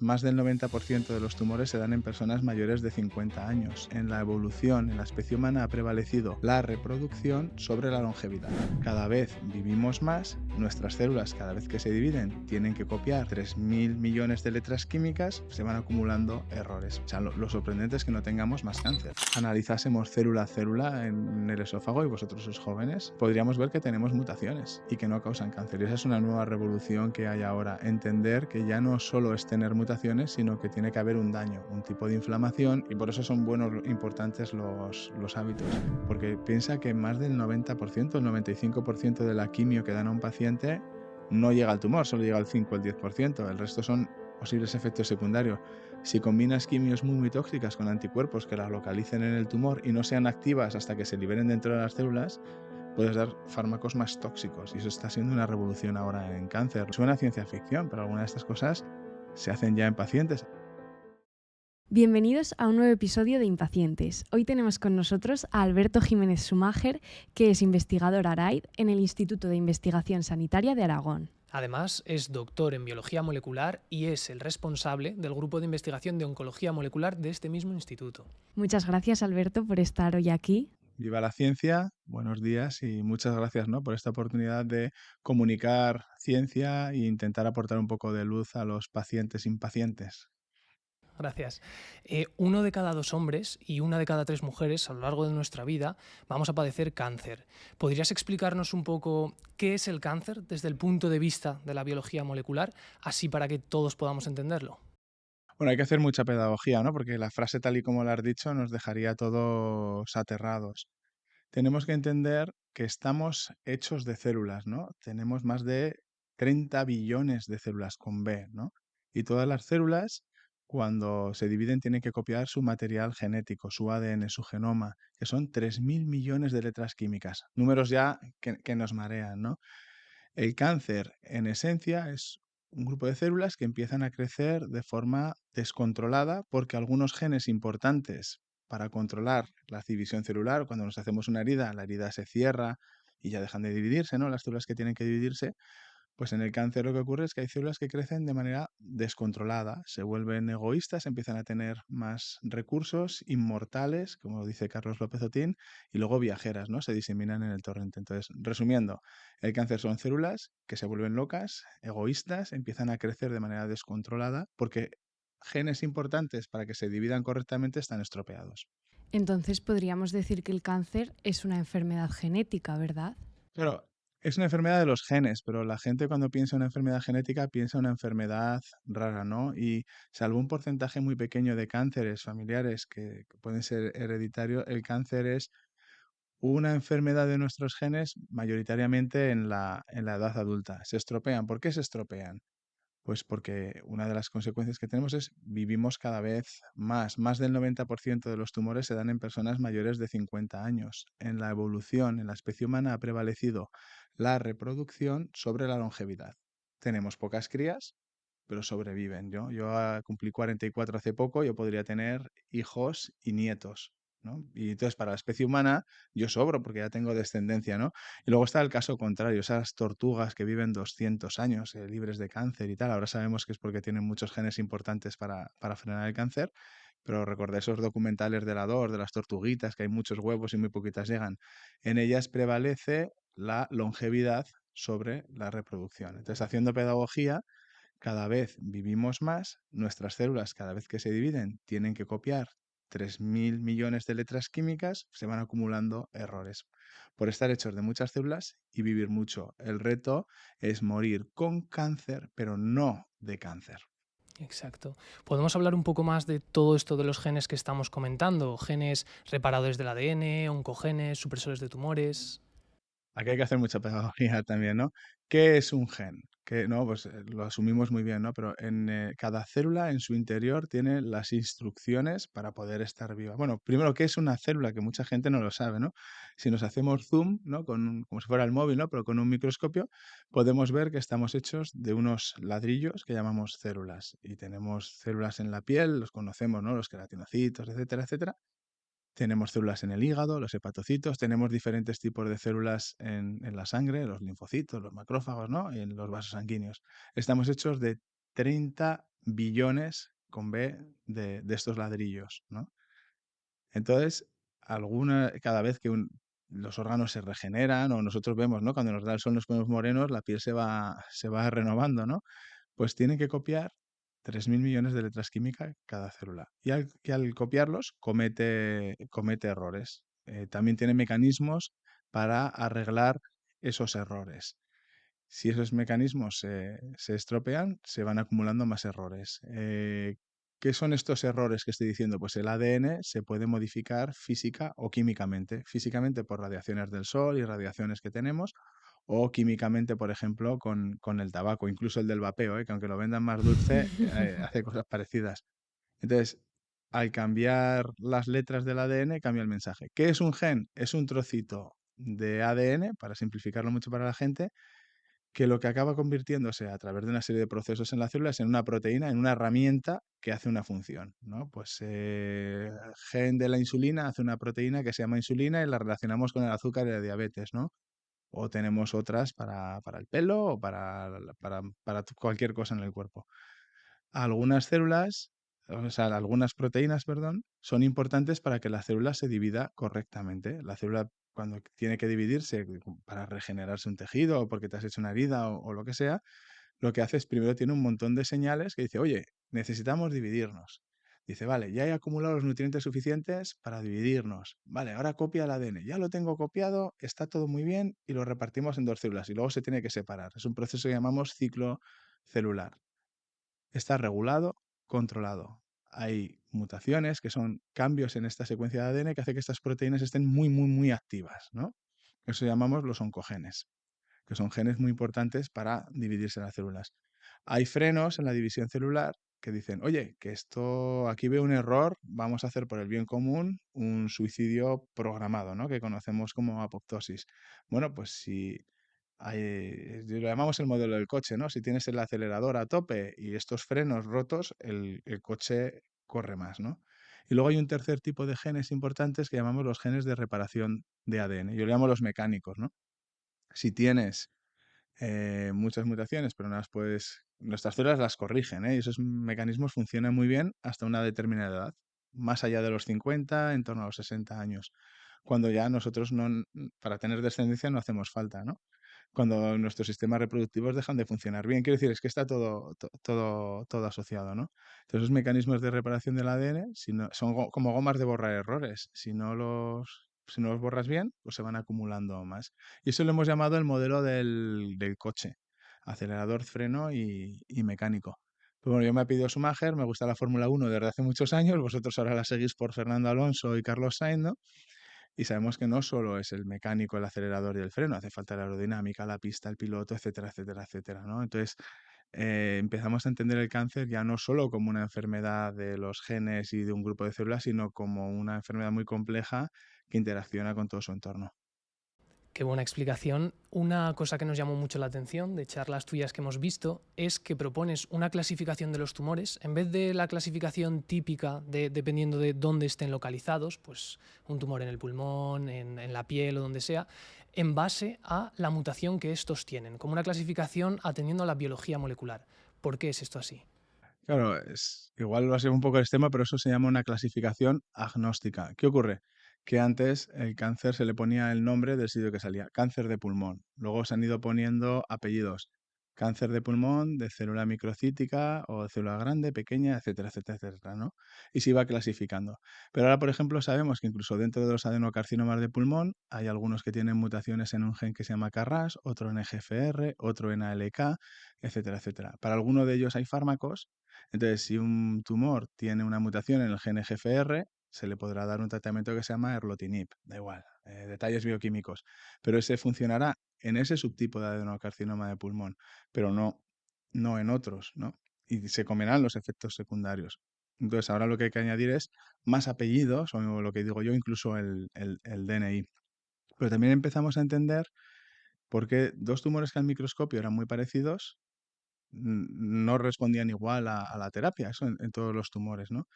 Más del 90% de los tumores se dan en personas mayores de 50 años. En la evolución, en la especie humana, ha prevalecido la reproducción sobre la longevidad. Cada vez vivimos más, nuestras células cada vez que se dividen tienen que copiar 3.000 millones de letras químicas, se van acumulando errores. O sea, lo sorprendente es que no tengamos más cáncer. Analizásemos célula a célula en el esófago y vosotros sois jóvenes, podríamos ver que tenemos mutaciones y que no causan cáncer. Y esa es una nueva revolución que hay ahora, entender que ya no solo es tener mutaciones, sino que tiene que haber un daño, un tipo de inflamación, y por eso son buenos, importantes los hábitos. Porque piensa que más del 90%, el 95% de la quimio que dan a un paciente no llega al tumor, solo llega al 5 o el 10%, el resto son posibles efectos secundarios. Si combinas quimios muy tóxicas con anticuerpos que la localicen en el tumor y no sean activas hasta que se liberen dentro de las células, puedes dar fármacos más tóxicos, y eso está siendo una revolución ahora en cáncer. Suena a ciencia ficción, pero algunas de estas cosas se hacen ya en pacientes. Bienvenidos a un nuevo episodio de Impacientes. Hoy tenemos con nosotros a Alberto Jiménez Sumáger, que es investigador ARAID en el Instituto de Investigación Sanitaria de Aragón. Además, es doctor en biología molecular y es el responsable del grupo de investigación de oncología molecular de este mismo instituto. Muchas gracias, Alberto, por estar hoy aquí. Viva la ciencia, buenos días y muchas gracias, ¿no?, por esta oportunidad de comunicar ciencia e intentar aportar un poco de luz a los pacientes impacientes. Gracias. Uno de cada 2 hombres y una de cada 3 mujeres a lo largo de nuestra vida vamos a padecer cáncer. ¿Podrías explicarnos un poco qué es el cáncer desde el punto de vista de la biología molecular, así para que todos podamos entenderlo? Bueno, hay que hacer mucha pedagogía, ¿no?, porque la frase tal y como la has dicho nos dejaría a todos aterrados. Tenemos que entender que estamos hechos de células, ¿no? Tenemos más de 30 billones de células con B, ¿no? Y todas las células, cuando se dividen, tienen que copiar su material genético, su ADN, su genoma, que son 3.000 millones de letras químicas. Números ya que nos marean, ¿no? El cáncer, en esencia, es un grupo de células que empiezan a crecer de forma descontrolada porque algunos genes importantes para controlar la división celular, cuando nos hacemos una herida, la herida se cierra y ya dejan de dividirse, ¿no?, las células que tienen que dividirse. Pues en el cáncer lo que ocurre es que hay células que crecen de manera descontrolada, se vuelven egoístas, empiezan a tener más recursos, inmortales, como dice Carlos López Otín, y luego viajeras, ¿no?, se diseminan en el torrente. Entonces, resumiendo, el cáncer son células que se vuelven locas, egoístas, empiezan a crecer de manera descontrolada porque genes importantes para que se dividan correctamente están estropeados. Entonces podríamos decir que el cáncer es una enfermedad genética, ¿verdad? Claro, es una enfermedad de los genes, pero la gente cuando piensa en una enfermedad genética piensa en una enfermedad rara, ¿no? Y salvo un porcentaje muy pequeño de cánceres familiares que pueden ser hereditarios, el cáncer es una enfermedad de nuestros genes mayoritariamente en la edad adulta. Se estropean. ¿Por qué se estropean? Pues porque una de las consecuencias que tenemos es vivimos cada vez más. Más del 90% de los tumores se dan en personas mayores de 50 años. En la evolución, en la especie humana, ha prevalecido la reproducción sobre la longevidad. Tenemos pocas crías, pero sobreviven. Yo cumplí 44 hace poco, yo podría tener hijos y nietos, ¿no? Y entonces para la especie humana yo sobro porque ya tengo descendencia, ¿no? Y luego está el caso contrario, esas tortugas que viven 200 años libres de cáncer y tal. Ahora sabemos que es porque tienen muchos genes importantes para frenar el cáncer, pero recordé esos documentales de la DOR, de las tortuguitas, que hay muchos huevos y muy poquitas llegan. En ellas prevalece la longevidad sobre la reproducción. Entonces, haciendo pedagogía, cada vez vivimos más, nuestras células cada vez que se dividen tienen que copiar 3.000 millones de letras químicas, se van acumulando errores por estar hechos de muchas células y vivir mucho. El reto es morir con cáncer, pero no de cáncer. Exacto. ¿Podemos hablar un poco más de todo esto de los genes que estamos comentando? Genes reparadores del ADN, oncogenes, supresores de tumores. Aquí hay que hacer mucha pedagogía también, ¿no? ¿Qué es un gen? Que no, pues lo asumimos muy bien, ¿no? Pero cada célula en su interior tiene las instrucciones para poder estar viva. Bueno, primero, ¿qué es una célula? Que mucha gente no lo sabe, ¿no? Si nos hacemos zoom, ¿no? Como si fuera el móvil, ¿no? Pero con un microscopio, podemos ver que estamos hechos de unos ladrillos que llamamos células. Y tenemos células en la piel, los conocemos, ¿no? Los queratinocitos, etcétera, etcétera. Tenemos células en el hígado, los hepatocitos, tenemos diferentes tipos de células en la sangre, los linfocitos, los macrófagos, ¿no?, y en los vasos sanguíneos. Estamos hechos de 30 billones con B de estos ladrillos, ¿no? Entonces, cada vez que los órganos se regeneran o nosotros vemos, ¿no? Cuando nos da el sol nos ponemos morenos, la piel se va renovando, ¿no? Pues tienen que copiar 3.000 millones de letras químicas cada célula. Y al copiarlos comete errores. También tiene mecanismos para arreglar esos errores. Si esos mecanismos se estropean, se van acumulando más errores. ¿Qué son estos errores que estoy diciendo? Pues el ADN se puede modificar física o químicamente. Físicamente por radiaciones del sol y radiaciones que tenemos, o químicamente, por ejemplo, con el tabaco, incluso el del vapeo, que aunque lo vendan más dulce, hace cosas parecidas. Entonces, al cambiar las letras del ADN, cambia el mensaje. ¿Qué es un gen? Es un trocito de ADN, para simplificarlo mucho para la gente, que lo que acaba convirtiéndose a través de una serie de procesos en las células en una proteína, en una herramienta que hace una función, ¿no? Pues el gen de la insulina hace una proteína que se llama insulina y la relacionamos con el azúcar y la diabetes, ¿no? O tenemos otras para el pelo o para cualquier cosa en el cuerpo. Algunas células, o sea, algunas proteínas, perdón, son importantes para que la célula se divida correctamente. La célula, cuando tiene que dividirse para regenerarse un tejido o porque te has hecho una herida o lo que sea, lo que hace es primero tiene un montón de señales que dice, oye, necesitamos dividirnos. Dice, vale, ya he acumulado los nutrientes suficientes para dividirnos. Vale, ahora copia el ADN. Ya lo tengo copiado, está todo muy bien y lo repartimos en dos células y luego se tiene que separar. Es un proceso que llamamos ciclo celular. Está regulado, controlado. Hay mutaciones que son cambios en esta secuencia de ADN que hace que estas proteínas estén muy, muy, muy activas, ¿no? Eso llamamos los oncogenes, que son genes muy importantes para dividirse las células. Hay frenos en la división celular que dicen, oye, que esto, aquí veo un error, vamos a hacer por el bien común un suicidio programado, ¿no? Que conocemos como apoptosis. Bueno, pues si lo llamamos el modelo del coche, ¿no? Si tienes el acelerador a tope y estos frenos rotos, el coche corre más, ¿no? Y luego hay un tercer tipo de genes importantes que llamamos los genes de reparación de ADN. Yo le llamo los mecánicos, ¿no? Si tienes muchas mutaciones, pero no las puedes, nuestras células las corrigen, y esos mecanismos funcionan muy bien hasta una determinada edad, más allá de los 50, en torno a los 60 años, cuando ya nosotros no, para tener descendencia no hacemos falta, ¿no? Cuando nuestros sistemas reproductivos dejan de funcionar bien. Quiero decir, es que está todo asociado, ¿no? Entonces, los mecanismos de reparación del ADN son como gomas de borrar errores. Si no los borras bien, pues se van acumulando más. Y eso lo hemos llamado el modelo del coche. Acelerador, freno y mecánico. Pero bueno, yo me he pedido Schumacher, me gusta la Fórmula 1 desde hace muchos años, vosotros ahora la seguís por Fernando Alonso y Carlos Sainz, ¿no? Y sabemos que no solo es el mecánico, el acelerador y el freno, hace falta la aerodinámica, la pista, el piloto, etcétera, etcétera, etcétera, ¿no? Entonces, empezamos a entender el cáncer ya no solo como una enfermedad de los genes y de un grupo de células, sino como una enfermedad muy compleja que interacciona con todo su entorno. Qué buena explicación. Una cosa que nos llamó mucho la atención de charlas tuyas que hemos visto es que propones una clasificación de los tumores en vez de la clasificación típica dependiendo de dónde estén localizados, pues un tumor en el pulmón, en la piel o donde sea, en base a la mutación que estos tienen, como una clasificación atendiendo a la biología molecular. ¿Por qué es esto así? Claro, igual va a ser un poco extremo, pero eso se llama una clasificación agnóstica. ¿Qué ocurre? Que antes el cáncer se le ponía el nombre del sitio que salía, cáncer de pulmón. Luego se han ido poniendo apellidos, cáncer de pulmón, de célula microcítica o de célula grande, pequeña, etcétera, etcétera, etcétera, ¿no? Y se iba clasificando. Pero ahora, por ejemplo, sabemos que incluso dentro de los adenocarcinomas de pulmón hay algunos que tienen mutaciones en un gen que se llama KRAS, otro en EGFR, otro en ALK, etcétera, etcétera. Para alguno de ellos hay fármacos. Entonces, si un tumor tiene una mutación en el gen EGFR, se le podrá dar un tratamiento que se llama erlotinib, da igual, detalles bioquímicos, pero ese funcionará en ese subtipo de adenocarcinoma de pulmón, pero no en otros, ¿no? Y se comerán los efectos secundarios. Entonces, ahora lo que hay que añadir es más apellidos, o lo que digo yo, incluso el DNI. Pero también empezamos a entender por qué dos tumores que al microscopio eran muy parecidos no respondían igual a la terapia, eso en todos los tumores, ¿no?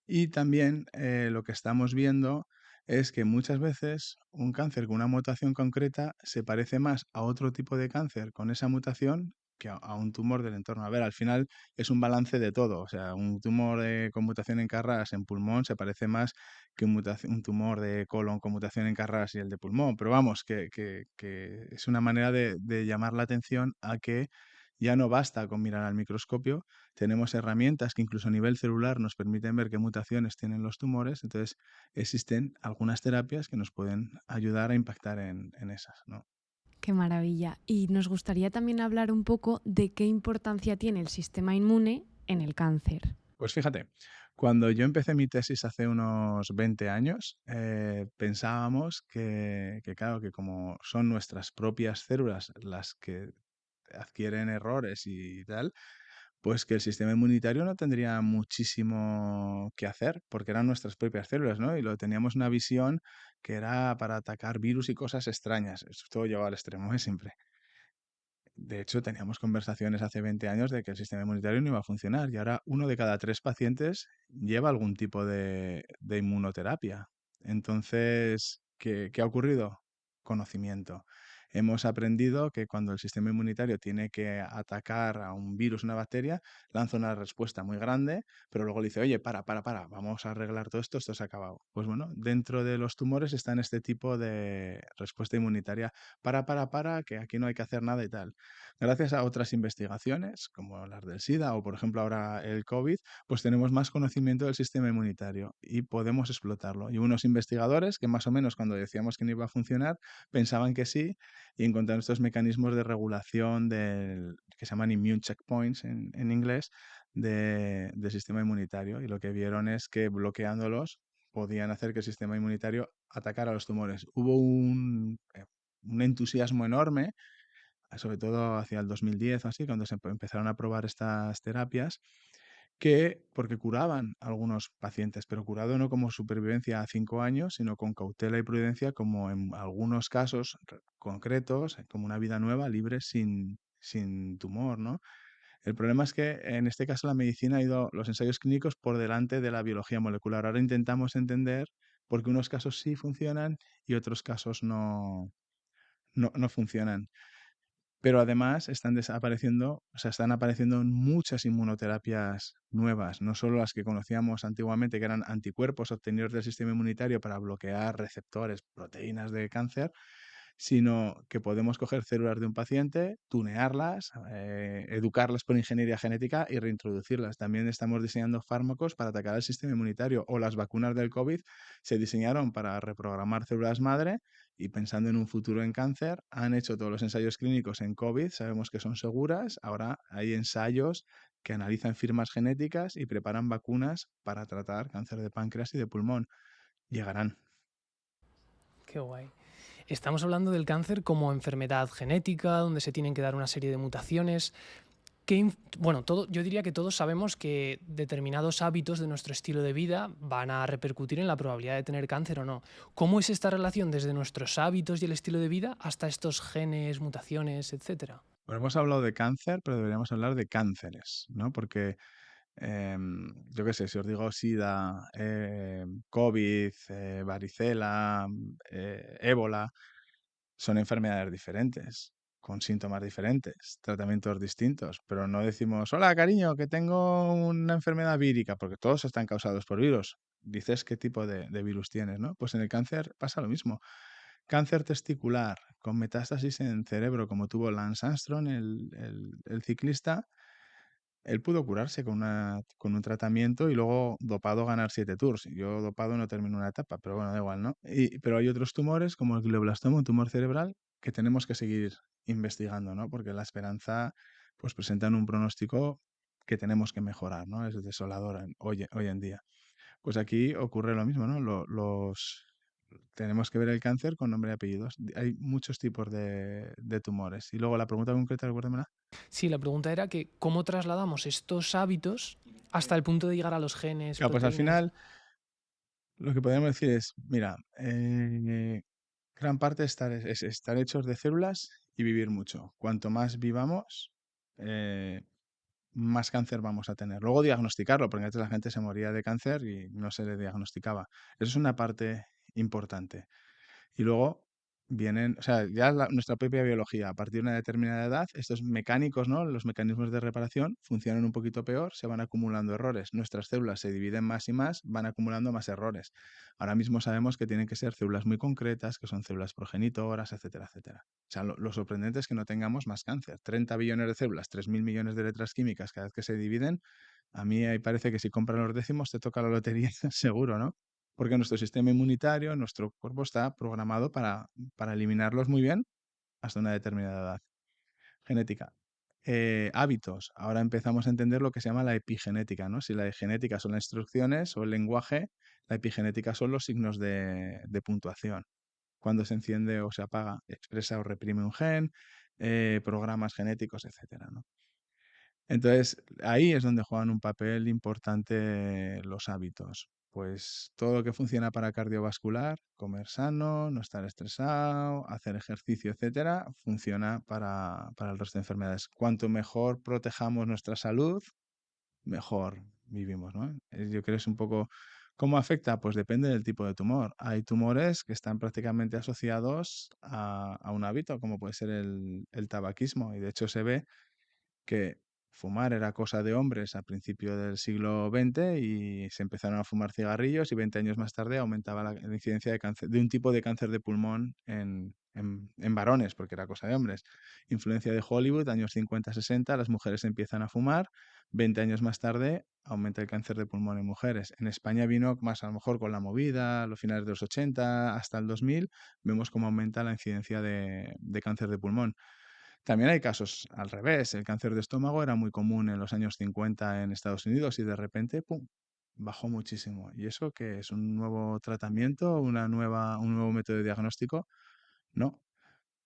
Y también lo que estamos viendo es que muchas veces un cáncer con una mutación concreta se parece más a otro tipo de cáncer con esa mutación a un tumor del entorno. A ver, al final es un balance de todo. O sea, un tumor con mutación en CARRAS en pulmón se parece más que un tumor de colon con mutación en CARRAS y el de pulmón. Pero vamos, que es una manera de llamar la atención a que ya no basta con mirar al microscopio, tenemos herramientas que incluso a nivel celular nos permiten ver qué mutaciones tienen los tumores, entonces existen algunas terapias que nos pueden ayudar a impactar en esas, ¿no? Qué maravilla. Y nos gustaría también hablar un poco de qué importancia tiene el sistema inmune en el cáncer. Pues fíjate, cuando yo empecé mi tesis hace unos 20 años, pensábamos que, claro, que como son nuestras propias células las que adquieren errores y tal, pues que el sistema inmunitario no tendría muchísimo que hacer, porque eran nuestras propias células, ¿no? Y lo teníamos una visión que era para atacar virus y cosas extrañas. Esto llevado al extremo, siempre. De hecho, teníamos conversaciones hace 20 años de que el sistema inmunitario no iba a funcionar y ahora 1 de cada 3 pacientes lleva algún tipo de inmunoterapia. Entonces, ¿qué ha ocurrido? Conocimiento. Hemos aprendido que cuando el sistema inmunitario tiene que atacar a un virus, una bacteria, lanza una respuesta muy grande, pero luego le dice, oye, para, vamos a arreglar todo esto, esto se ha acabado. Pues bueno, dentro de los tumores está en este tipo de respuesta inmunitaria, que aquí no hay que hacer nada y tal. Gracias a otras investigaciones, como las del SIDA o, por ejemplo, ahora el COVID, pues tenemos más conocimiento del sistema inmunitario y podemos explotarlo. Y unos investigadores que más o menos cuando decíamos que no iba a funcionar, pensaban que sí y encontraron estos mecanismos de regulación que se llaman immune checkpoints en inglés del sistema inmunitario. Y lo que vieron es que bloqueándolos podían hacer que el sistema inmunitario atacara a los tumores. Hubo un entusiasmo enorme sobre todo hacia el 2010 o así, cuando se empezaron a probar estas terapias, porque curaban a algunos pacientes, pero curado no como supervivencia a 5 años, sino con cautela y prudencia, como en algunos casos concretos, como una vida nueva, libre, sin tumor, ¿no? El problema es que en este caso la medicina ha ido los ensayos clínicos por delante de la biología molecular. Ahora intentamos entender por qué unos casos sí funcionan y otros casos no funcionan. Pero además están desapareciendo, o sea, están apareciendo muchas inmunoterapias nuevas, no solo las que conocíamos antiguamente, que eran anticuerpos obtenidos del sistema inmunitario para bloquear receptores, proteínas de cáncer, sino que podemos coger células de un paciente, tunearlas, educarlas por ingeniería genética y reintroducirlas. También estamos diseñando fármacos para atacar el sistema inmunitario, o las vacunas del COVID se diseñaron para reprogramar células madre y pensando en un futuro en cáncer, han hecho todos los ensayos clínicos en COVID, sabemos que son seguras, ahora hay ensayos que analizan firmas genéticas y preparan vacunas para tratar cáncer de páncreas y de pulmón. Llegarán. Qué guay. Estamos hablando del cáncer como enfermedad genética, donde se tienen que dar una serie de mutaciones. Bueno, yo diría que todos sabemos que determinados hábitos de nuestro estilo de vida van a repercutir en la probabilidad de tener cáncer o no. ¿Cómo es esta relación desde nuestros hábitos y el estilo de vida hasta estos genes, mutaciones, etcétera? Bueno, hemos hablado de cáncer, pero deberíamos hablar de cánceres, ¿no? Porque, yo qué sé, si os digo SIDA, COVID, varicela, ébola, son enfermedades diferentes, con síntomas diferentes, tratamientos distintos, pero no decimos, hola, cariño, que tengo una enfermedad vírica, porque todos están causados por virus. Dices qué tipo de virus tienes, ¿no? Pues en el cáncer pasa lo mismo. Cáncer testicular con metástasis en cerebro, como tuvo Lance Armstrong, el ciclista, él pudo curarse con un tratamiento y luego dopado ganar 7 Tours. Yo dopado no termino una etapa, pero bueno, da igual, ¿no? Pero hay otros tumores, como el glioblastoma, un tumor cerebral, que tenemos que seguir investigando, ¿no? Porque la esperanza, pues presentan un pronóstico que tenemos que mejorar, ¿no? Es desolador hoy en día. Pues aquí ocurre lo mismo, ¿no? Tenemos que ver el cáncer con nombre y apellidos. Hay muchos tipos de tumores. Y luego la pregunta concreta, recuérdamela. Sí, la pregunta era que cómo trasladamos estos hábitos hasta el punto de llegar a los genes, Claro, pues al proteínas. final lo que podemos decir es, mira, gran parte es estar hechos de células y vivir mucho. Cuanto más vivamos, eh, más cáncer vamos a tener. Luego diagnosticarlo, porque antes la gente se moría de cáncer y no se le diagnosticaba. Eso es una parte importante. Y luego vienen, o sea, ya nuestra propia biología, a partir de una determinada edad, estos mecánicos, ¿no? Los mecanismos de reparación funcionan un poquito peor, se van acumulando errores. Nuestras células se dividen más y más, van acumulando más errores. Ahora mismo sabemos que tienen que ser células muy concretas, que son células progenitoras, etcétera, etcétera. O sea, lo sorprendente es que no tengamos más cáncer. 30 billones de células, 3.000 millones de letras químicas cada vez que se dividen. A mí ahí parece que si compras los décimos te toca la lotería seguro, ¿no? Porque nuestro sistema inmunitario, nuestro cuerpo está programado para eliminarlos muy bien hasta una determinada edad genética. Hábitos. Ahora empezamos a entender lo que se llama la epigenética, ¿no? Si la genética son las instrucciones o el lenguaje, la epigenética son los signos de puntuación. Cuando se enciende o se apaga, expresa o reprime un gen, programas genéticos, etcétera, ¿no? Entonces, ahí es donde juegan un papel importante los hábitos. Pues todo lo que funciona para cardiovascular, comer sano, no estar estresado, hacer ejercicio, etcétera, funciona para el resto de enfermedades. Cuanto mejor protejamos nuestra salud, mejor vivimos, ¿no? Yo creo que es un poco cómo afecta, pues depende del tipo de tumor. Hay tumores que están prácticamente asociados a un hábito, como puede ser el tabaquismo, y de hecho se ve que fumar era cosa de hombres a principios del siglo XX y se empezaron a fumar cigarrillos y 20 años más tarde aumentaba la incidencia de cáncer, de un tipo de cáncer de pulmón en varones, porque era cosa de hombres. Influencia de Hollywood, años 50-60, las mujeres empiezan a fumar, 20 años más tarde aumenta el cáncer de pulmón en mujeres. En España vino más a lo mejor con la movida, a los finales de los 80 hasta el 2000, vemos cómo aumenta la incidencia de cáncer de pulmón. También hay casos al revés. El cáncer de estómago era muy común en los años 50 en Estados Unidos y de repente, ¡pum!, bajó muchísimo. ¿Y eso qué es? ¿Un nuevo tratamiento? ¿Un nuevo método de diagnóstico? No,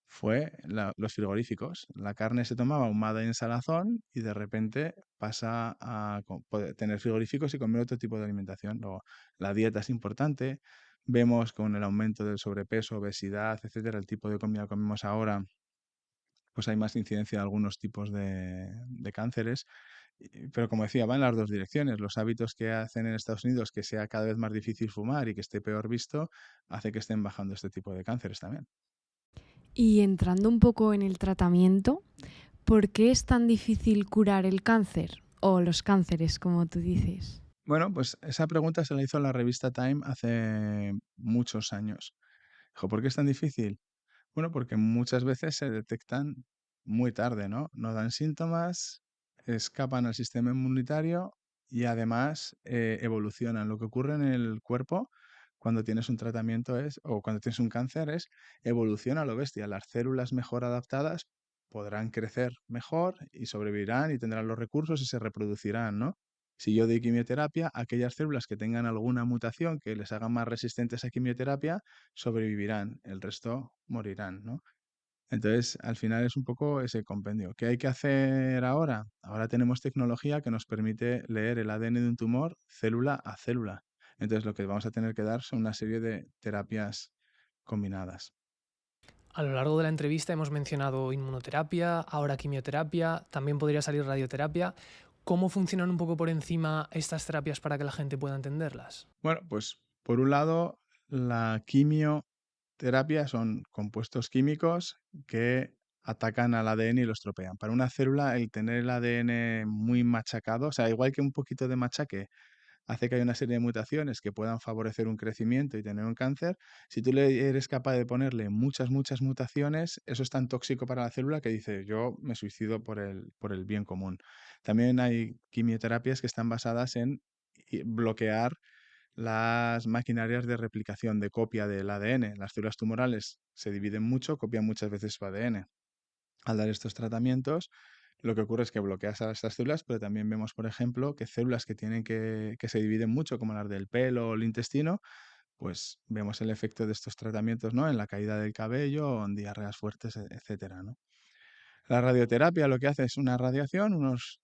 fue los frigoríficos. La carne se tomaba ahumada en salazón y de repente pasa a poder tener frigoríficos y comer otro tipo de alimentación. Luego, la dieta es importante. Vemos con el aumento del sobrepeso, obesidad, etcétera, el tipo de comida que comemos ahora, pues hay más incidencia de algunos tipos de cánceres. Pero como decía, va en las dos direcciones. Los hábitos que hacen en Estados Unidos que sea cada vez más difícil fumar y que esté peor visto, hace que estén bajando este tipo de cánceres también. Y entrando un poco en el tratamiento, ¿por qué es tan difícil curar el cáncer o los cánceres, como tú dices? Bueno, pues esa pregunta se la hizo la revista Time hace muchos años. Dijo, ¿por qué es tan difícil? Bueno, porque muchas veces se detectan muy tarde, ¿no? No dan síntomas, escapan al sistema inmunitario y además evolucionan. Lo que ocurre en el cuerpo cuando tienes un tratamiento es, o cuando tienes un cáncer es, evoluciona a lo bestia. Las células mejor adaptadas podrán crecer mejor y sobrevivirán y tendrán los recursos y se reproducirán, ¿no? Si yo doy quimioterapia, aquellas células que tengan alguna mutación que les haga más resistentes a quimioterapia sobrevivirán, el resto morirán, ¿no? Entonces, al final es un poco ese compendio. ¿Qué hay que hacer ahora? Ahora tenemos tecnología que nos permite leer el ADN de un tumor célula a célula. Entonces, lo que vamos a tener que dar son una serie de terapias combinadas. A lo largo de la entrevista hemos mencionado inmunoterapia, ahora quimioterapia, también podría salir radioterapia. ¿Cómo funcionan un poco por encima estas terapias para que la gente pueda entenderlas? Bueno, pues por un lado, la quimioterapia son compuestos químicos que atacan al ADN y lo estropean. Para una célula, el tener el ADN muy machacado, o sea, igual que un poquito de machaque hace que haya una serie de mutaciones que puedan favorecer un crecimiento y tener un cáncer. Si tú le eres capaz de ponerle muchas, muchas mutaciones, eso es tan tóxico para la célula que dice, yo me suicido por el bien común. También hay quimioterapias que están basadas en bloquear las maquinarias de replicación, de copia del ADN. Las células tumorales se dividen mucho, copian muchas veces su ADN. Al dar estos tratamientos, lo que ocurre es que bloqueas a estas células, pero también vemos, por ejemplo, que células que se dividen mucho, como las del pelo o el intestino, pues vemos el efecto de estos tratamientos, ¿no? En la caída del cabello, en diarreas fuertes, etcétera, ¿no? La radioterapia lo que hace es una radiación, unos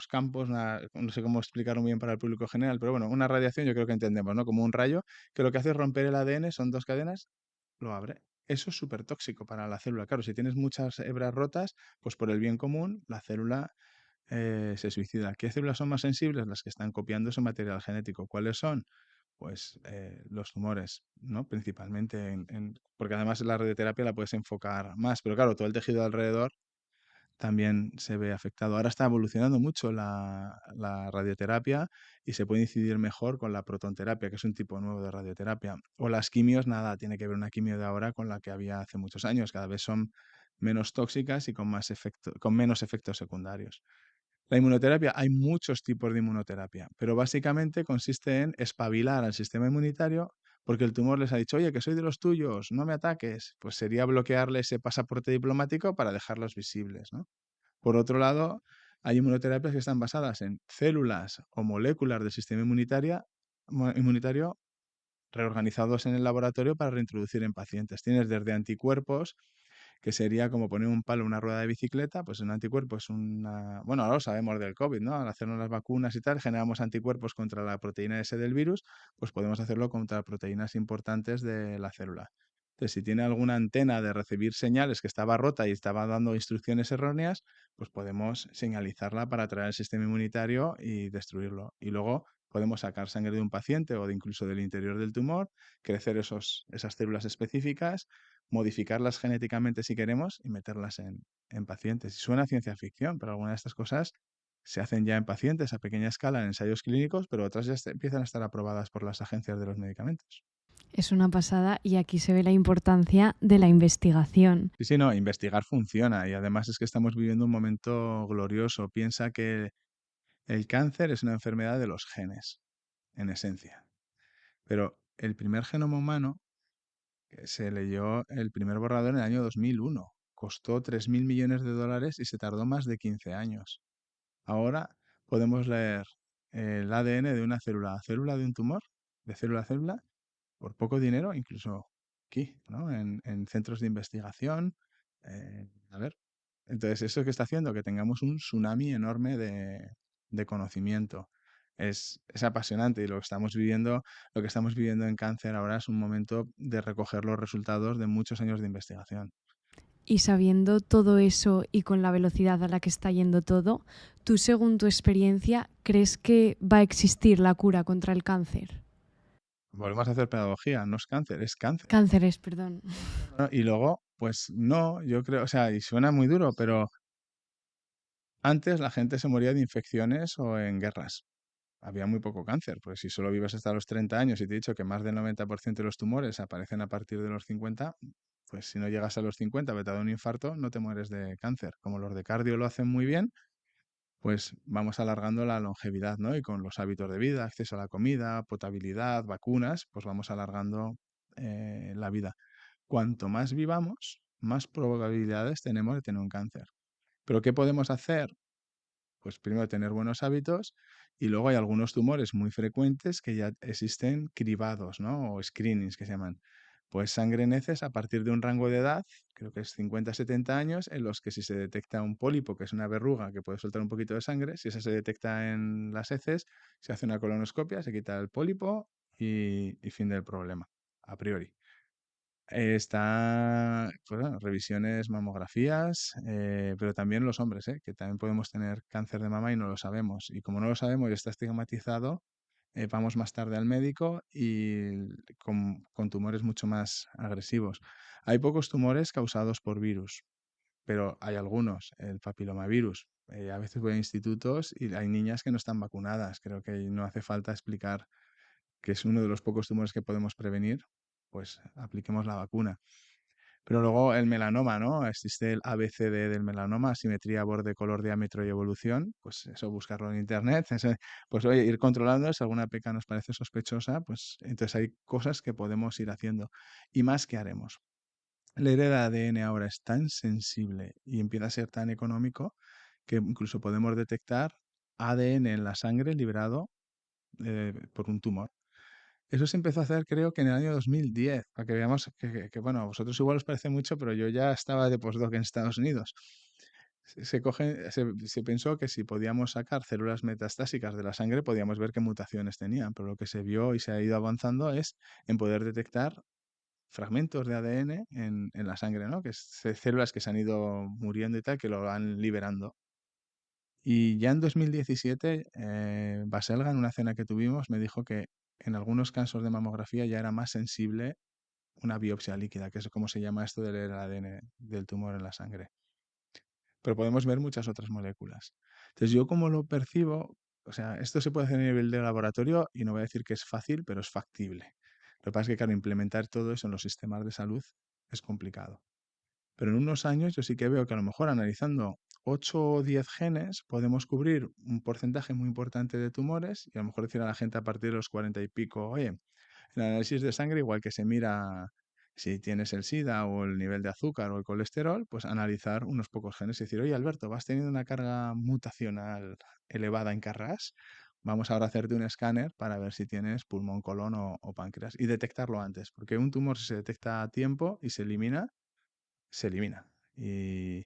campos, no sé cómo explicarlo muy bien para el público general, pero bueno, una radiación yo creo que entendemos, ¿no? Como un rayo, que lo que hace es romper el ADN, son dos cadenas, lo abre. Eso es súper tóxico para la célula. Claro, si tienes muchas hebras rotas, pues por el bien común, la célula se suicida. ¿Qué células son más sensibles? Las que están copiando ese material genético. ¿Cuáles son? pues los tumores, ¿no? Principalmente porque además la radioterapia la puedes enfocar más, pero claro, todo el tejido alrededor también se ve afectado. Ahora está evolucionando mucho la radioterapia y se puede incidir mejor con la protonterapia, que es un tipo nuevo de radioterapia. O las quimios, nada, tiene que ver una quimio de ahora con la que había hace muchos años. Cada vez son menos tóxicas y con menos efectos secundarios. La inmunoterapia, hay muchos tipos de inmunoterapia, pero básicamente consiste en espabilar al sistema inmunitario porque el tumor les ha dicho, oye, que soy de los tuyos, no me ataques. Pues sería bloquearle ese pasaporte diplomático para dejarlos visibles, ¿no? Por otro lado, hay inmunoterapias que están basadas en células o moléculas del sistema inmunitario reorganizados en el laboratorio para reintroducir en pacientes. Tienes desde anticuerpos, que sería como poner un palo en una rueda de bicicleta, pues un anticuerpo es una... Bueno, ahora lo sabemos del COVID, ¿no? Al hacernos las vacunas y tal, generamos anticuerpos contra la proteína S del virus, pues podemos hacerlo contra proteínas importantes de la célula. Entonces, si tiene alguna antena de recibir señales que estaba rota y estaba dando instrucciones erróneas, pues podemos señalizarla para atraer al sistema inmunitario y destruirlo. Y luego podemos sacar sangre de un paciente o incluso del interior del tumor, crecer esas células específicas, modificarlas genéticamente si queremos y meterlas en pacientes. Y suena a ciencia ficción, pero algunas de estas cosas se hacen ya en pacientes a pequeña escala en ensayos clínicos, pero otras ya empiezan a estar aprobadas por las agencias de los medicamentos. Es una pasada y aquí se ve la importancia de la investigación. Sí, sí, no, investigar funciona y además es que estamos viviendo un momento glorioso. Piensa que el cáncer es una enfermedad de los genes, en esencia. Pero el primer genoma humano se leyó el primer borrador en el año 2001. Costó 3.000 millones de dólares y se tardó más de 15 años. Ahora podemos leer el ADN de una célula a célula de un tumor, de célula a célula, por poco dinero, incluso aquí, ¿no? En centros de investigación. A ver, entonces eso que está haciendo que tengamos un tsunami enorme de conocimiento. Es apasionante y lo que estamos viviendo en cáncer ahora es un momento de recoger los resultados de muchos años de investigación. Y sabiendo todo eso y con la velocidad a la que está yendo todo, ¿tú, según tu experiencia, crees que va a existir la cura contra el cáncer? Volvemos a hacer pedagogía, no es cáncer, es cáncer. Cánceres, perdón. ¿No? Y luego, pues no, yo creo, o sea, y suena muy duro, pero antes la gente se moría de infecciones o en guerras. Había muy poco cáncer, pues si solo vives hasta los 30 años y te he dicho que más del 90% de los tumores aparecen a partir de los 50, pues si no llegas a los 50, vete a dar un infarto, no te mueres de cáncer. Como los de cardio lo hacen muy bien, pues vamos alargando la longevidad, ¿no? Y con los hábitos de vida, acceso a la comida, potabilidad, vacunas, pues vamos alargando la vida. Cuanto más vivamos, más probabilidades tenemos de tener un cáncer. ¿Pero qué podemos hacer? Pues primero tener buenos hábitos y luego hay algunos tumores muy frecuentes que ya existen cribados, ¿no? O screenings que se llaman. Pues sangre en heces a partir de un rango de edad, creo que es 50-70 años, en los que si se detecta un pólipo, que es una verruga que puede soltar un poquito de sangre, si esa se detecta en las heces, se hace una colonoscopia, se quita el pólipo y fin del problema, a priori. Está, pues bueno, revisiones, mamografías, pero también los hombres, que también podemos tener cáncer de mama y no lo sabemos. Y como no lo sabemos y está estigmatizado, vamos más tarde al médico y con tumores mucho más agresivos. Hay pocos tumores causados por virus, pero hay algunos, el papilomavirus. A veces voy a institutos y hay niñas que no están vacunadas. Creo que no hace falta explicar que es uno de los pocos tumores que podemos prevenir, pues apliquemos la vacuna. Pero luego el melanoma, ¿no? Existe el ABCD del melanoma, asimetría, borde, color, diámetro y evolución. Pues eso, buscarlo en internet. Pues oye, ir controlando, si alguna peca nos parece sospechosa, pues entonces hay cosas que podemos ir haciendo. Y más que haremos. Leer el ADN ahora es tan sensible y empieza a ser tan económico que incluso podemos detectar ADN en la sangre liberado por un tumor. Eso se empezó a hacer creo que en el año 2010, para que veamos bueno, a vosotros igual os parece mucho, pero yo ya estaba de postdoc en Estados Unidos. Se pensó que si podíamos sacar células metastásicas de la sangre, podíamos ver qué mutaciones tenían, pero lo que se vio y se ha ido avanzando es en poder detectar fragmentos de ADN en la sangre, ¿no? Que es células que se han ido muriendo y tal, que lo van liberando. Y ya en 2017, Baselga, en una cena que tuvimos, me dijo que en algunos casos de mamografía ya era más sensible una biopsia líquida, que es como se llama esto de leer el ADN del tumor en la sangre. Pero podemos ver muchas otras moléculas. Entonces, yo como lo percibo, o sea, esto se puede hacer a nivel de laboratorio y no voy a decir que es fácil, pero es factible. Lo que pasa es que, claro, implementar todo eso en los sistemas de salud es complicado. Pero en unos años yo sí que veo que a lo mejor analizando 8 o 10 genes podemos cubrir un porcentaje muy importante de tumores y a lo mejor decir a la gente a partir de los 40 y pico, oye, el análisis de sangre, igual que se mira si tienes el SIDA o el nivel de azúcar o el colesterol, pues analizar unos pocos genes y decir, oye Alberto, vas teniendo una carga mutacional elevada en Carras, vamos ahora a hacerte un escáner para ver si tienes pulmón, colon o páncreas y detectarlo antes, porque un tumor si se detecta a tiempo y se elimina, se elimina. Y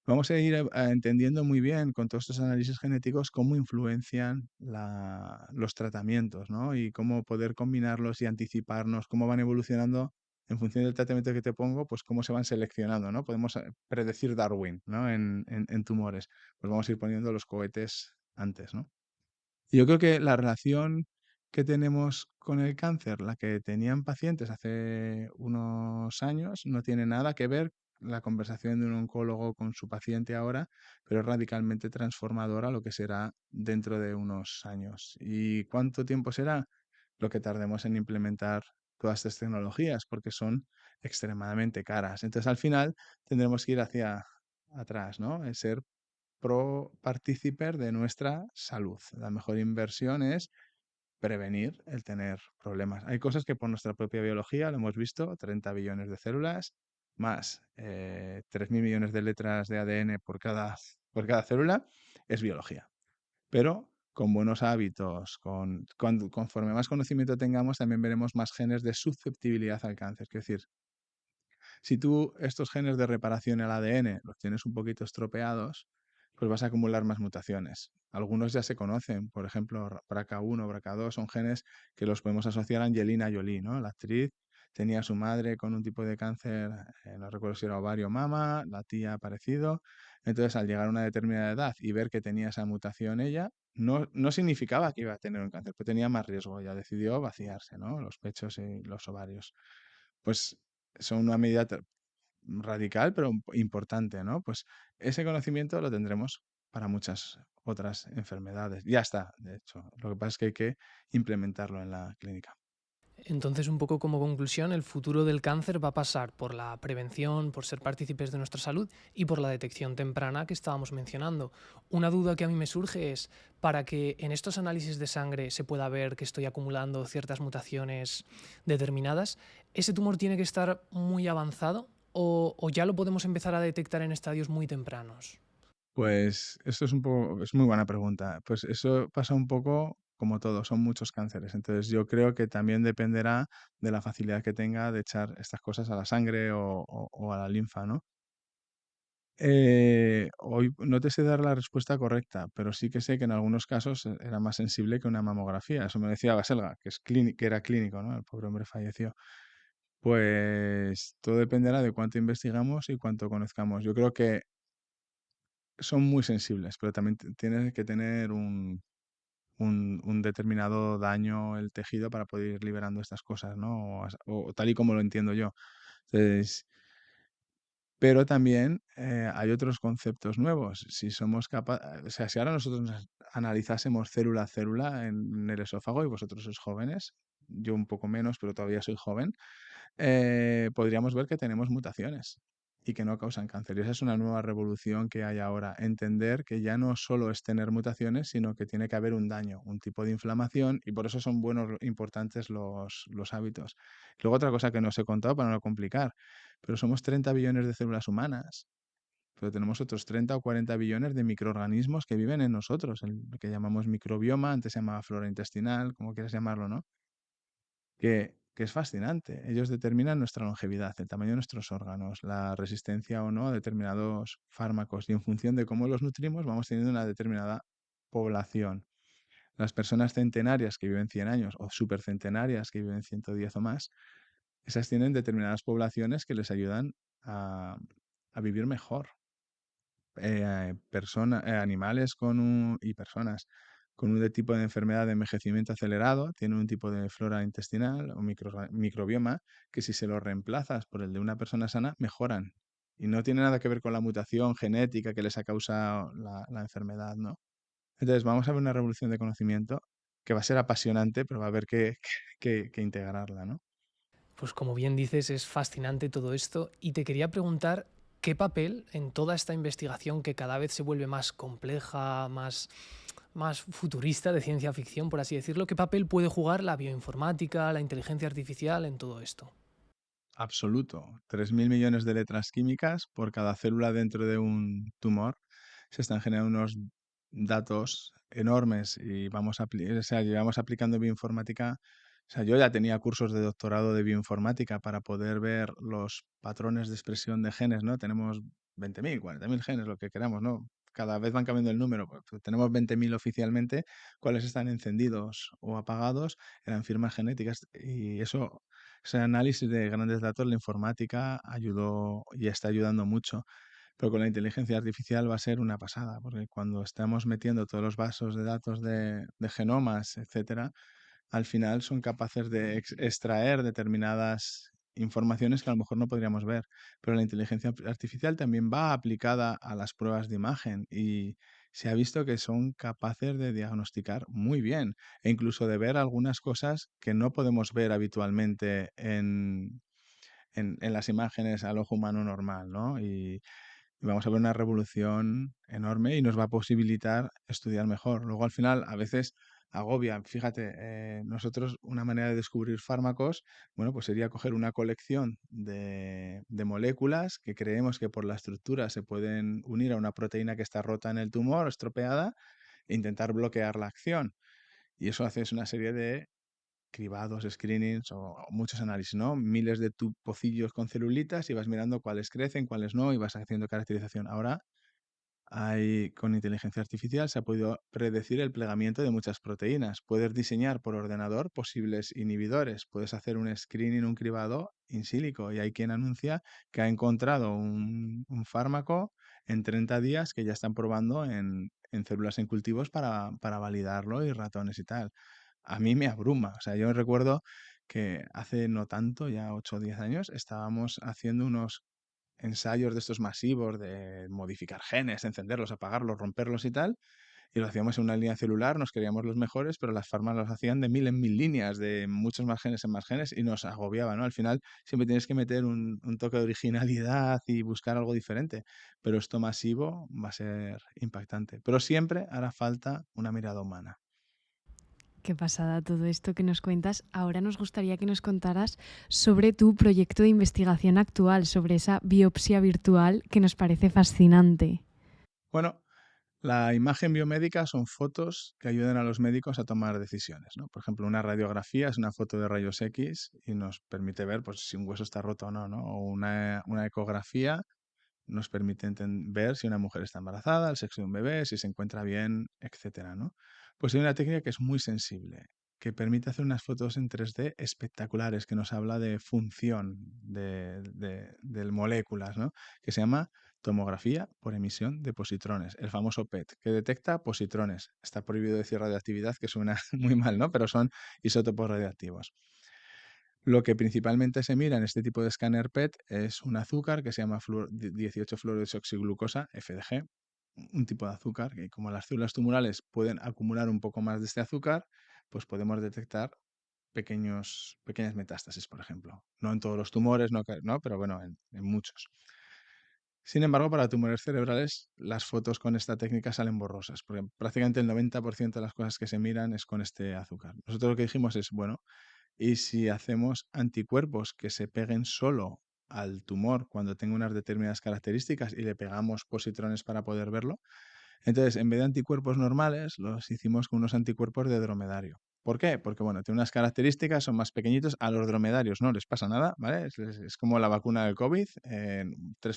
vamos a ir entendiendo muy bien con todos estos análisis genéticos cómo influencian los tratamientos, ¿no? Y cómo poder combinarlos y anticiparnos, cómo van evolucionando en función del tratamiento que te pongo, pues cómo se van seleccionando, ¿no? Podemos predecir Darwin, ¿no? En tumores. Pues vamos a ir poniendo los cohetes antes, ¿no? Yo creo que la relación que tenemos con el cáncer, la que tenían pacientes hace unos años, no tiene nada que ver la conversación de un oncólogo con su paciente ahora, pero es radicalmente transformadora lo que será dentro de unos años. ¿Y cuánto tiempo será? Lo que tardemos en implementar todas estas tecnologías, porque son extremadamente caras. Entonces, al final, tendremos que ir hacia atrás, ¿no? Es ser pro partíciper de nuestra salud. La mejor inversión es prevenir el tener problemas. Hay cosas que por nuestra propia biología, lo hemos visto, 30 billones de células, más 3.000 millones de letras de ADN por cada célula, es biología. Pero con buenos hábitos, conforme más conocimiento tengamos, también veremos más genes de susceptibilidad al cáncer. Es decir, si tú estos genes de reparación al ADN los tienes un poquito estropeados, pues vas a acumular más mutaciones. Algunos ya se conocen, por ejemplo, BRCA1, BRCA2, son genes que los podemos asociar a Angelina Jolie, ¿no? La actriz tenía a su madre con un tipo de cáncer, no recuerdo si era ovario o mama, la tía parecido. Entonces, al llegar a una determinada edad y ver que tenía esa mutación ella, no significaba que iba a tener un cáncer, pero tenía más riesgo. Ya decidió vaciarse, ¿no? Los pechos y los ovarios. Pues son una medida radical, pero importante, ¿no? Pues ese conocimiento lo tendremos para muchas otras enfermedades. Ya está, de hecho. Lo que pasa es que hay que implementarlo en la clínica. Entonces, un poco como conclusión, el futuro del cáncer va a pasar por la prevención, por ser partícipes de nuestra salud y por la detección temprana que estábamos mencionando. Una duda que a mí me surge es, para que en estos análisis de sangre se pueda ver que estoy acumulando ciertas mutaciones determinadas, ¿ese tumor tiene que estar muy avanzado o ya lo podemos empezar a detectar en estadios muy tempranos? Pues esto es muy buena pregunta. Pues eso pasa un poco como todo, son muchos cánceres. Entonces yo creo que también dependerá de la facilidad que tenga de echar estas cosas a la sangre o a la linfa, ¿no? Hoy no te sé dar la respuesta correcta, pero sí que sé que en algunos casos era más sensible que una mamografía. Eso me decía Baselga, que era clínico, ¿no? El pobre hombre falleció. Pues todo dependerá de cuánto investigamos y cuánto conozcamos. Yo creo que son muy sensibles, pero también tiene que tener un determinado daño el tejido para poder ir liberando estas cosas, ¿no? O tal y como lo entiendo yo. Entonces, pero también hay otros conceptos nuevos. Si somos capaces, o sea, si ahora nosotros nos analizásemos célula a célula en el esófago y vosotros sois jóvenes, yo un poco menos, pero todavía soy joven, podríamos ver que tenemos mutaciones y que no causan cáncer. Y esa es una nueva revolución que hay ahora. Entender que ya no solo es tener mutaciones, sino que tiene que haber un daño, un tipo de inflamación, y por eso son buenos, importantes los hábitos. Luego otra cosa que no os he contado para no complicar, pero somos 30 billones de células humanas, pero tenemos otros 30 o 40 billones de microorganismos que viven en nosotros, lo que llamamos microbioma, antes se llamaba flora intestinal, como quieras llamarlo, ¿no? Que es fascinante. Ellos determinan nuestra longevidad, el tamaño de nuestros órganos, la resistencia o no a determinados fármacos y en función de cómo los nutrimos vamos teniendo una determinada población. Las personas centenarias que viven 100 años o supercentenarias que viven 110 o más, esas tienen determinadas poblaciones que les ayudan a vivir mejor. Animales y personas. con un tipo de enfermedad de envejecimiento acelerado, tienen un tipo de flora intestinal o microbioma que si se lo reemplazas por el de una persona sana, mejoran. Y no tiene nada que ver con la mutación genética que les ha causado la enfermedad, ¿no? Entonces vamos a ver una revolución de conocimiento que va a ser apasionante, pero va a haber que integrarla, ¿no? Pues como bien dices, es fascinante todo esto y te quería preguntar qué papel en toda esta investigación que cada vez se vuelve más compleja, más futurista de ciencia ficción, por así decirlo, qué papel puede jugar la bioinformática, la inteligencia artificial en todo esto. Absoluto. 3.000 millones de letras químicas por cada célula dentro de un tumor. Se están generando unos datos enormes y o sea, llevamos aplicando bioinformática. O sea, yo ya tenía cursos de doctorado de bioinformática para poder ver los patrones de expresión de genes, ¿no? Tenemos 20.000, 40.000 genes, lo que queramos, ¿no? Cada vez van cambiando el número. Pues tenemos 20.000 oficialmente, cuáles están encendidos o apagados en las firmas genéticas. Y eso, ese análisis de grandes datos, la informática ayudó y está ayudando mucho. Pero con la inteligencia artificial va a ser una pasada, porque cuando estamos metiendo todos los vasos de datos de genomas, etcétera, al final son capaces de extraer determinadas informaciones que a lo mejor no podríamos ver. Pero la inteligencia artificial también va aplicada a las pruebas de imagen y se ha visto que son capaces de diagnosticar muy bien e incluso de ver algunas cosas que no podemos ver habitualmente en las imágenes al ojo humano normal, ¿no? Y vamos a ver una revolución enorme y nos va a posibilitar estudiar mejor. Luego, al final, a veces agobia. Fíjate, nosotros una manera de descubrir fármacos, bueno, pues sería coger una colección de moléculas que creemos que por la estructura se pueden unir a una proteína que está rota en el tumor o estropeada e intentar bloquear la acción. Y eso hace una serie de cribados, screenings o muchos análisis, ¿no? Miles de pocillos con celulitas y vas mirando cuáles crecen, cuáles no, y vas haciendo caracterización. Ahora con inteligencia artificial se ha podido predecir el plegamiento de muchas proteínas. Puedes diseñar por ordenador posibles inhibidores. Puedes hacer un screening, un cribado in silico. Y hay quien anuncia que ha encontrado un fármaco en 30 días que ya están probando en células en cultivos para validarlo y ratones y tal. A mí me abruma. O sea, yo recuerdo que hace no tanto, ya 8 o 10 años, estábamos haciendo unos ensayos de estos masivos de modificar genes, encenderlos, apagarlos, romperlos y tal, y lo hacíamos en una línea celular, nos queríamos los mejores, pero las farmas los hacían de 1.000 en 1.000 líneas, de muchos más genes, y nos agobiaba, ¿no? Al final siempre tienes que meter un toque de originalidad y buscar algo diferente, pero esto masivo va a ser impactante. Pero siempre hará falta una mirada humana. Qué pasada todo esto que nos cuentas. Ahora nos gustaría que nos contaras sobre tu proyecto de investigación actual, sobre esa biopsia virtual que nos parece fascinante. Bueno, la imagen biomédica son fotos que ayudan a los médicos a tomar decisiones, ¿no? Por ejemplo, una radiografía es una foto de rayos X y nos permite ver, pues, si un hueso está roto o no, ¿no? O una ecografía nos permite ver si una mujer está embarazada, el sexo de un bebé, si se encuentra bien, etcétera, ¿no? Pues hay una técnica que es muy sensible, que permite hacer unas fotos en 3D espectaculares, que nos habla de función de moléculas, ¿no? Que se llama tomografía por emisión de positrones, el famoso PET, que detecta positrones. Está prohibido decir radioactividad, que suena muy mal, ¿no? Pero son isótopos radioactivos. Lo que principalmente se mira en este tipo de escáner PET es un azúcar que se llama 18-fluorodesoxiglucosa, FDG, un tipo de azúcar que, como las células tumorales pueden acumular un poco más de este azúcar, pues podemos detectar pequeñas metástasis, por ejemplo. No en todos los tumores, no, pero bueno, en muchos. Sin embargo, para tumores cerebrales, las fotos con esta técnica salen borrosas, porque prácticamente el 90% de las cosas que se miran es con este azúcar. Nosotros lo que dijimos es, bueno, ¿y si hacemos anticuerpos que se peguen solo al tumor cuando tenga unas determinadas características y le pegamos positrones para poder verlo? Entonces, en vez de anticuerpos normales, los hicimos con unos anticuerpos de dromedario. ¿Por qué? Porque, bueno, tiene unas características, son más pequeñitos. A los dromedarios no les pasa nada, ¿vale? Es como la vacuna del COVID,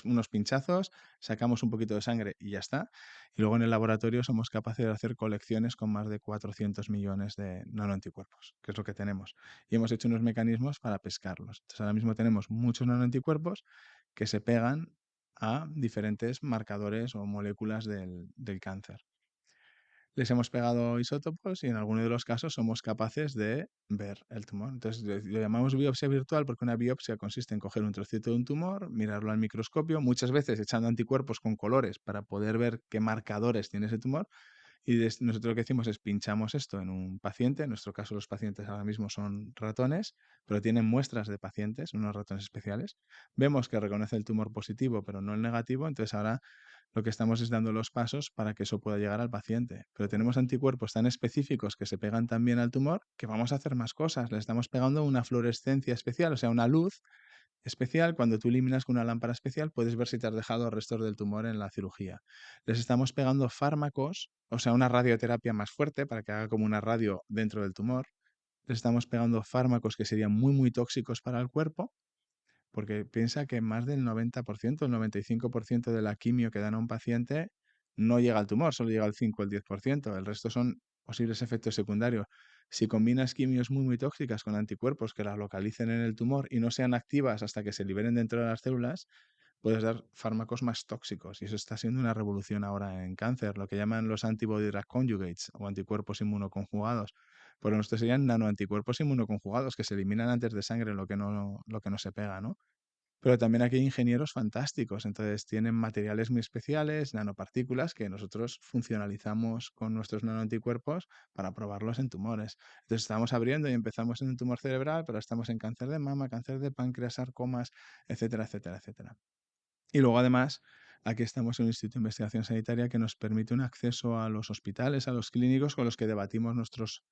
unos pinchazos, sacamos un poquito de sangre y ya está. Y luego en el laboratorio somos capaces de hacer colecciones con más de 400 millones de nanoanticuerpos, que es lo que tenemos. Y hemos hecho unos mecanismos para pescarlos. Entonces, ahora mismo tenemos muchos nanoanticuerpos que se pegan a diferentes marcadores o moléculas del cáncer. les hemos pegado isótopos y en alguno de los casos somos capaces de ver el tumor. Entonces lo llamamos biopsia virtual porque una biopsia consiste en coger un trocito de un tumor, mirarlo al microscopio, muchas veces echando anticuerpos con colores para poder ver qué marcadores tiene ese tumor. Y nosotros lo que hacemos es pinchamos esto en un paciente. En nuestro caso los pacientes ahora mismo son ratones, pero tienen muestras de pacientes, unos ratones especiales. Vemos que reconoce el tumor positivo, pero no el negativo. Entonces ahora lo que estamos es dando los pasos para que eso pueda llegar al paciente. Pero tenemos anticuerpos tan específicos que se pegan tan bien al tumor que vamos a hacer más cosas. Le estamos pegando una fluorescencia especial, o sea, una luz especial. Cuando tú eliminas con una lámpara especial, puedes ver si te has dejado restos del tumor en la cirugía. Les estamos pegando fármacos, o sea, una radioterapia más fuerte para que haga como una radio dentro del tumor. Les estamos pegando fármacos que serían muy, muy tóxicos para el cuerpo, porque piensa que más del 90%, el 95% de la quimio que dan a un paciente no llega al tumor, solo llega al 5 o el 10%. El resto son posibles efectos secundarios. Si combinas quimios muy, muy tóxicas con anticuerpos que las localicen en el tumor y no sean activas hasta que se liberen dentro de las células, puedes dar fármacos más tóxicos. Y eso está siendo una revolución ahora en cáncer, lo que llaman los antibody drug conjugates o anticuerpos inmunoconjugados. Pero estos serían nanoanticuerpos inmunoconjugados que se eliminan antes de sangre lo que no se pega, ¿no? Pero también aquí hay ingenieros fantásticos, entonces tienen materiales muy especiales, nanopartículas, que nosotros funcionalizamos con nuestros nanoanticuerpos para probarlos en tumores. Entonces estamos abriendo y empezamos en un tumor cerebral, pero estamos en cáncer de mama, cáncer de páncreas, sarcomas, etcétera, etcétera, etcétera. Y luego además, aquí estamos en un instituto de investigación sanitaria que nos permite un acceso a los hospitales, a los clínicos con los que debatimos nuestros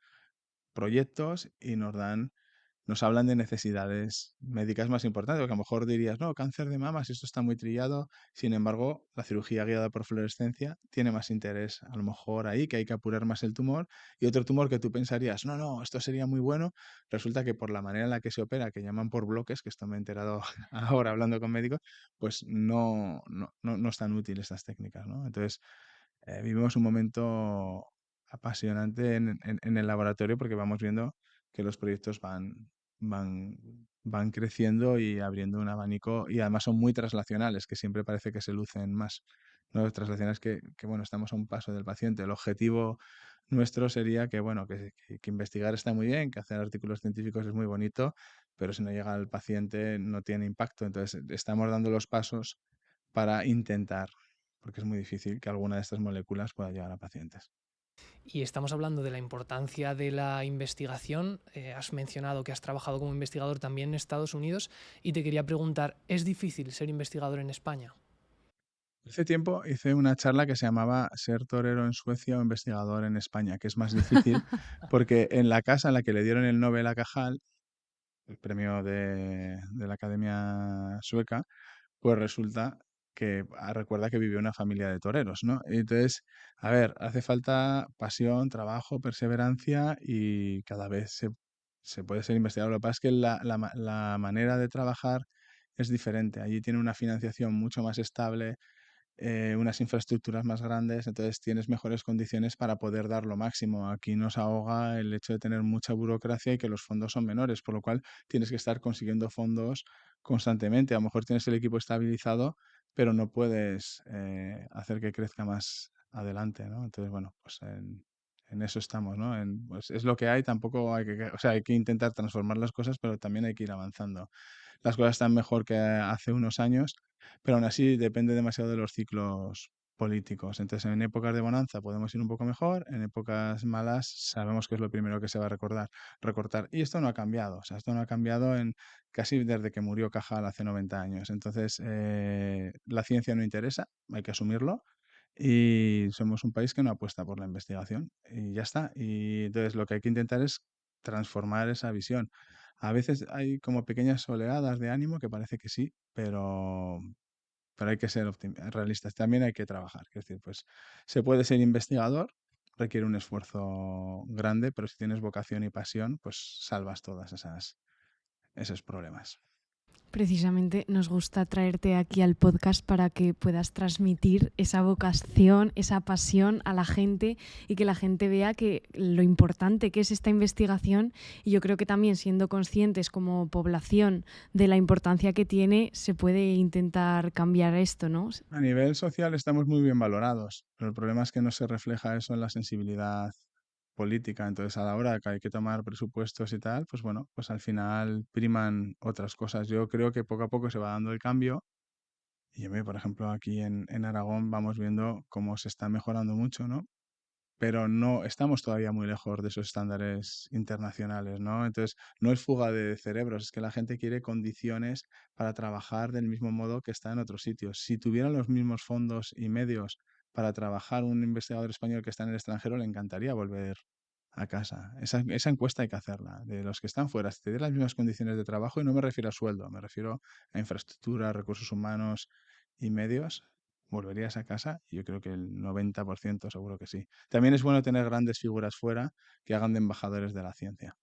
proyectos y nos hablan de necesidades médicas más importantes, porque a lo mejor dirías, no, cáncer de mama, si esto está muy trillado, sin embargo, la cirugía guiada por fluorescencia tiene más interés, a lo mejor ahí, que hay que apurar más el tumor, y otro tumor que tú pensarías, no, no, esto sería muy bueno, resulta que por la manera en la que se opera, que llaman por bloques, que esto me he enterado ahora hablando con médicos, pues no es tan útil estas técnicas, ¿no? Entonces, vivimos un momento apasionante en el laboratorio porque vamos viendo que los proyectos van, van creciendo y abriendo un abanico y además son muy traslacionales, que siempre parece que se lucen más, ¿no? Traslacionales que, bueno, estamos a un paso del paciente. El objetivo nuestro sería que, bueno, que investigar está muy bien, que hacer artículos científicos es muy bonito, pero si no llega al paciente no tiene impacto. Entonces, estamos dando los pasos para intentar, porque es muy difícil que alguna de estas moléculas pueda llegar a pacientes. Y estamos hablando de la importancia de la investigación. Has mencionado que has trabajado como investigador también en Estados Unidos y te quería preguntar, ¿es difícil ser investigador en España? Hace tiempo hice una charla que se llamaba Ser torero en Suecia o investigador en España, que es más difícil porque en la casa en la que le dieron el Nobel a Cajal, el premio de la Academia Sueca, pues resulta que recuerda que vivió una familia de toreros, ¿no? Y entonces, a ver, hace falta pasión, trabajo, perseverancia y cada vez se puede ser investigador. Lo que pasa es que la manera de trabajar es diferente. Allí tiene una financiación mucho más estable, unas infraestructuras más grandes, entonces tienes mejores condiciones para poder dar lo máximo. Aquí nos ahoga el hecho de tener mucha burocracia y que los fondos son menores, por lo cual tienes que estar consiguiendo fondos constantemente. A lo mejor tienes el equipo estabilizado, pero no puedes hacer que crezca más adelante, ¿no? Entonces, bueno, pues en eso estamos, ¿no? Pues es lo que hay, tampoco hay que, o sea, hay que intentar transformar las cosas, pero también hay que ir avanzando. Las cosas están mejor que hace unos años, pero aún así depende demasiado de los ciclos políticos. Entonces, en épocas de bonanza podemos ir un poco mejor, en épocas malas sabemos que es lo primero que se va a recortar. Y esto no ha cambiado, o sea, esto no ha cambiado en casi desde que murió Cajal hace 90 años. Entonces, la ciencia no interesa, hay que asumirlo. Y somos un país que no apuesta por la investigación y ya está. Y entonces lo que hay que intentar es transformar esa visión. A veces hay como pequeñas oleadas de ánimo que parece que sí, pero hay que ser realistas. También hay que trabajar. Es decir, pues se puede ser investigador, requiere un esfuerzo grande, pero si tienes vocación y pasión, pues salvas todas esos problemas. Precisamente nos gusta traerte aquí al podcast para que puedas transmitir esa vocación, esa pasión a la gente y que la gente vea que lo importante que es esta investigación, y yo creo que también siendo conscientes como población de la importancia que tiene, se puede intentar cambiar esto, ¿no? A nivel social estamos muy bien valorados, pero el problema es que no se refleja eso en la sensibilidad política. Entonces, a la hora que hay que tomar presupuestos y tal, pues bueno, pues al final priman otras cosas. Yo creo que poco a poco se va dando el cambio y, hombre, por ejemplo, aquí en Aragón vamos viendo cómo se está mejorando mucho, ¿no? Pero no estamos todavía muy lejos de esos estándares internacionales, ¿no? Entonces, no es fuga de cerebros, es que la gente quiere condiciones para trabajar del mismo modo que está en otros sitios. Si tuvieran los mismos fondos y medios para trabajar un investigador español que está en el extranjero, le encantaría volver a casa. Esa encuesta hay que hacerla. De los que están fuera, si te dieran las mismas condiciones de trabajo, y no me refiero a sueldo, me refiero a infraestructura, recursos humanos y medios, ¿volverías a casa? Yo creo que el 90% seguro que sí. También es bueno tener grandes figuras fuera que hagan de embajadores de la ciencia.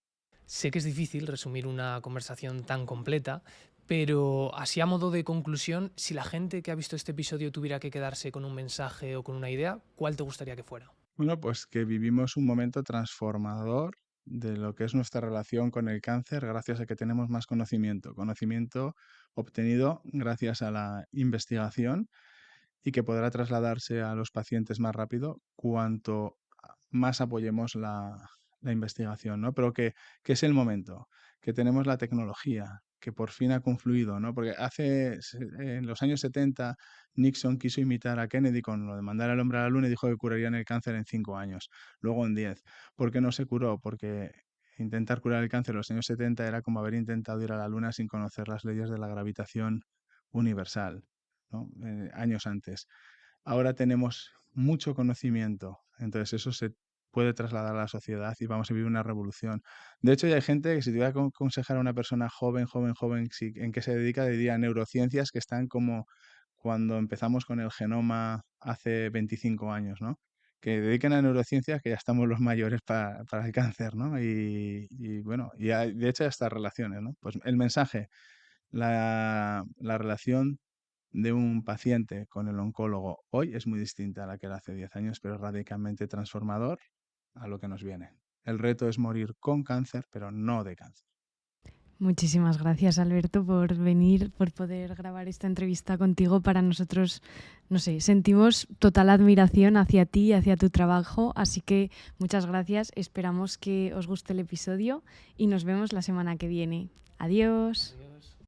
Sé que es difícil resumir una conversación tan completa, pero así a modo de conclusión, si la gente que ha visto este episodio tuviera que quedarse con un mensaje o con una idea, ¿cuál te gustaría que fuera? Bueno, pues que vivimos un momento transformador de lo que es nuestra relación con el cáncer gracias a que tenemos más conocimiento, conocimiento obtenido gracias a la investigación y que podrá trasladarse a los pacientes más rápido cuanto más apoyemos la investigación, ¿no? Pero que es el momento, que tenemos la tecnología, que por fin ha confluido, ¿no? Porque en los años 70 Nixon quiso imitar a Kennedy con lo de mandar al hombre a la luna y dijo que curarían el cáncer en 5 años, luego en 10. ¿Por qué no se curó? Porque intentar curar el cáncer en los años 70 era como haber intentado ir a la luna sin conocer las leyes de la gravitación universal, ¿no? Años antes. Ahora tenemos mucho conocimiento, entonces eso se puede trasladar a la sociedad y vamos a vivir una revolución. De hecho, ya hay gente que si te voy a aconsejar a una persona joven, en qué se dedica, diría a neurociencias que están como cuando empezamos con el genoma hace 25 años, ¿no? Que dediquen a neurociencias que ya estamos los mayores para el cáncer, ¿no? Y bueno, de hecho hay estas relaciones, ¿no? Pues el mensaje, la relación de un paciente con el oncólogo hoy es muy distinta a la que era hace 10 años, pero radicalmente transformador a lo que nos viene. El reto es morir con cáncer, pero no de cáncer. Muchísimas gracias, Alberto, por venir, por poder grabar esta entrevista contigo. Para nosotros, no sé, sentimos total admiración hacia ti y hacia tu trabajo, así que muchas gracias. Esperamos que os guste el episodio y nos vemos la semana que viene. Adiós. Adiós.